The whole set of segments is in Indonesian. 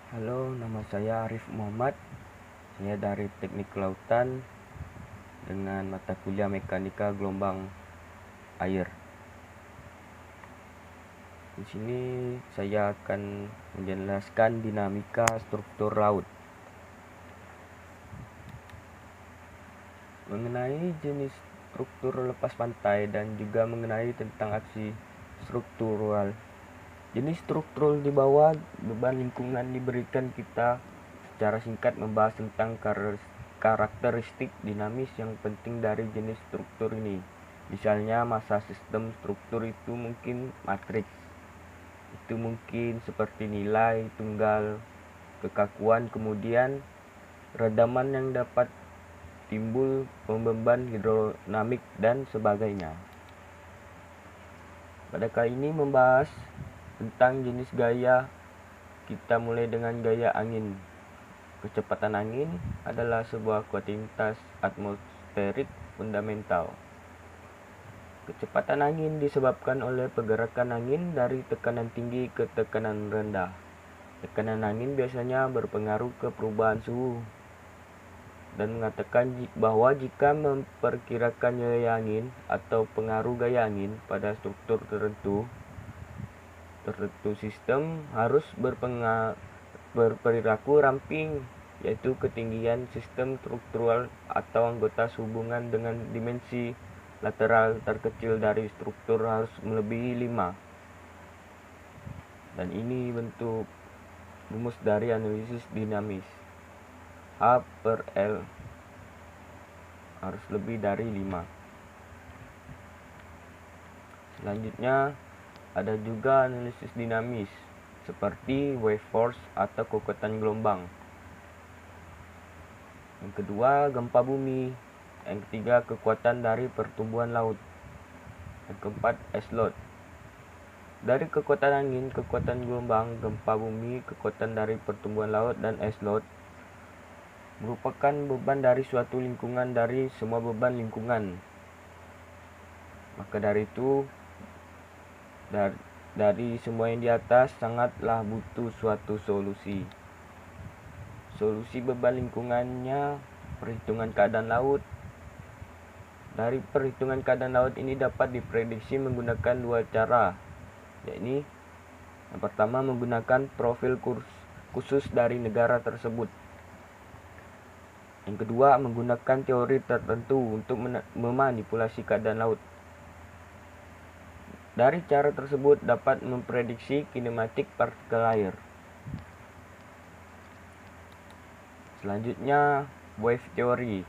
Halo, nama saya Arif Muhammad. Saya dari Teknik Kelautan dengan mata kuliah Mekanika Gelombang Air. Di sini saya akan menjelaskan dinamika struktur laut. Mengenai jenis struktur lepas pantai dan juga mengenai tentang aksi struktural. Jenis struktur di bawah beban lingkungan diberikan kita secara singkat membahas tentang karakteristik dinamis yang penting dari jenis struktur ini. Misalnya masa sistem struktur itu mungkin matriks. Itu mungkin seperti nilai tunggal, kekakuan, kemudian redaman yang dapat timbul pembeban hidrodinamik dan sebagainya. Pada kali ini membahas tentang jenis gaya. Kita mulai dengan gaya angin. Kecepatan angin adalah sebuah kuantitas atmosferik fundamental. Kecepatan angin disebabkan oleh pergerakan angin dari tekanan tinggi ke tekanan rendah. Tekanan angin biasanya berpengaruh ke perubahan suhu dan mengatakan bahwa jika memperkirakan gaya angin atau pengaruh gaya angin pada struktur tertentu sistem harus berperilaku ramping, yaitu ketinggian sistem struktural atau anggota sehubungan dengan dimensi lateral terkecil dari struktur harus melebihi 5. Dan ini bentuk rumus dari analisis dinamis. H per L harus lebih dari 5. Selanjutnya ada juga analisis dinamis seperti wave force atau kekuatan gelombang. Yang kedua, gempa bumi. Yang ketiga, kekuatan dari pertumbuhan laut. Yang keempat, ice load. Dari kekuatan angin, kekuatan gelombang, gempa bumi, kekuatan dari pertumbuhan laut, dan ice load merupakan beban dari suatu lingkungan dari semua beban lingkungan. Maka dari itu, dari semua yang di atas sangatlah butuh suatu solusi. Solusi beban lingkungannya perhitungan keadaan laut. Dari perhitungan keadaan laut ini dapat diprediksi menggunakan dua cara, yakni yang pertama menggunakan profil khusus dari negara tersebut. Yang kedua menggunakan teori tertentu untuk memanipulasi keadaan laut. Dari cara tersebut dapat memprediksi kinematik partikel air. Selanjutnya, wave theory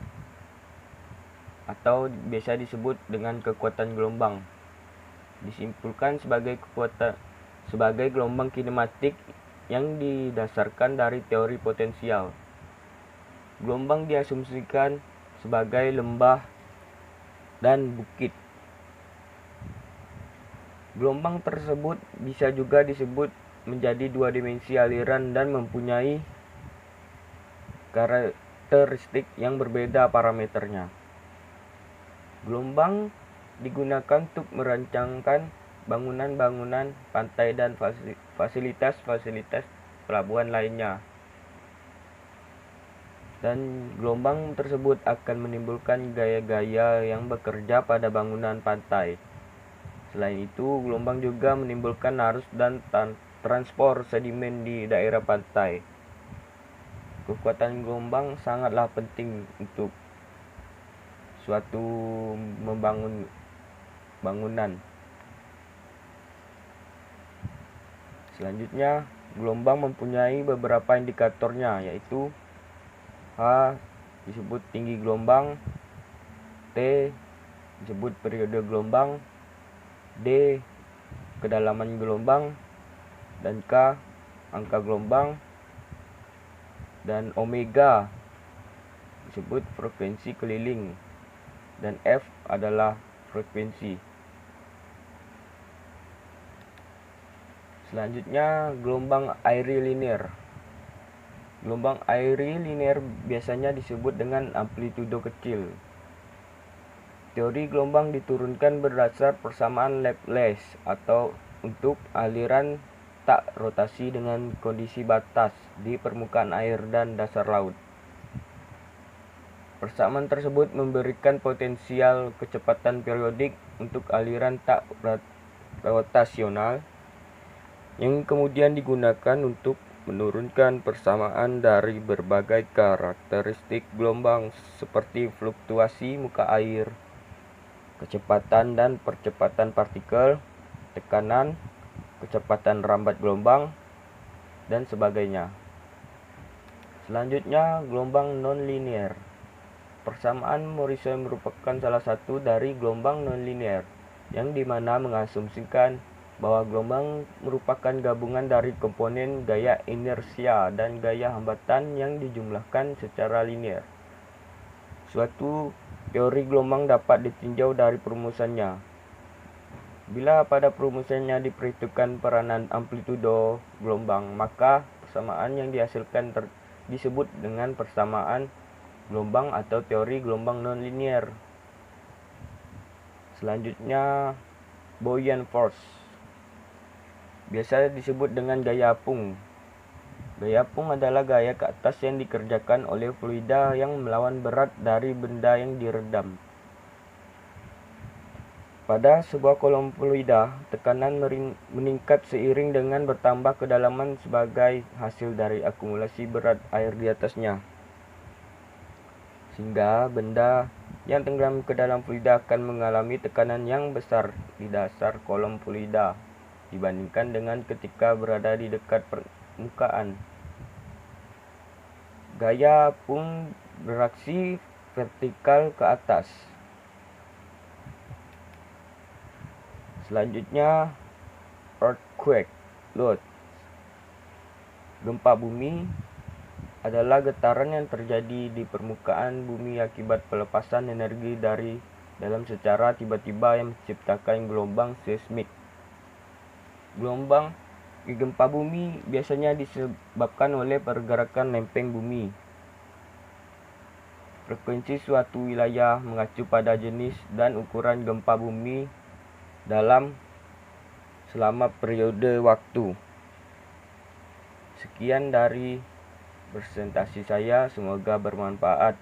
atau biasa disebut dengan kekuatan gelombang disimpulkan sebagai gelombang kinematik yang didasarkan dari teori potensial. Gelombang diasumsikan sebagai lembah dan bukit. Gelombang tersebut bisa juga disebut menjadi dua dimensi aliran dan mempunyai karakteristik yang berbeda parameternya. Gelombang digunakan untuk merancangkan bangunan-bangunan pantai dan fasilitas-fasilitas pelabuhan lainnya. Dan gelombang tersebut akan menimbulkan gaya-gaya yang bekerja pada bangunan pantai. Selain itu, gelombang juga menimbulkan arus dan transport sedimen di daerah pantai. Kekuatan gelombang sangatlah penting untuk suatu membangun bangunan. Selanjutnya, gelombang mempunyai beberapa indikatornya, yaitu H disebut tinggi gelombang, T disebut periode gelombang, D kedalaman gelombang, dan K angka gelombang, dan omega disebut frekuensi keliling, dan F adalah frekuensi. Selanjutnya, gelombang airy linear. Gelombang airy linear biasanya disebut dengan amplitudo kecil. Teori gelombang diturunkan berdasar persamaan Laplace atau untuk aliran letak rotasi dengan kondisi batas di permukaan air dan dasar laut. Persamaan tersebut memberikan potensial kecepatan periodik untuk aliran tak rotasional yang kemudian digunakan untuk menurunkan persamaan dari berbagai karakteristik gelombang seperti fluktuasi muka air, kecepatan dan percepatan partikel, tekanan, kecepatan rambat gelombang, dan sebagainya. Selanjutnya, gelombang non-linear. Persamaan Morrison merupakan salah satu dari gelombang non-linear, yang dimana mengasumsikan bahwa gelombang merupakan gabungan dari komponen gaya inersia dan gaya hambatan yang dijumlahkan secara linear. Suatu teori gelombang dapat ditinjau dari perumusannya. Bila pada perumusannya diperhitungkan peranan amplitudo gelombang, maka persamaan yang dihasilkan disebut dengan persamaan gelombang atau teori gelombang non-linear. Selanjutnya, buoyant force. Biasa disebut dengan gaya apung. Gaya apung adalah gaya ke atas yang dikerjakan oleh fluida yang melawan berat dari benda yang diredam. Pada sebuah kolom fluida, tekanan meningkat seiring dengan bertambah kedalaman sebagai hasil dari akumulasi berat air di atasnya. Sehingga benda yang tenggelam ke dalam fluida akan mengalami tekanan yang besar di dasar kolom fluida dibandingkan dengan ketika berada di dekat permukaan. Gaya apung beraksi vertikal ke atas. Selanjutnya, earthquake load. Gempa bumi adalah getaran yang terjadi di permukaan bumi akibat pelepasan energi dari dalam secara tiba-tiba yang menciptakan gelombang seismik. Gelombang gempa bumi biasanya disebabkan oleh pergerakan lempeng bumi. Frekuensi suatu wilayah mengacu pada jenis dan ukuran gempa bumi selama periode waktu. Sekian dari presentasi saya, semoga bermanfaat.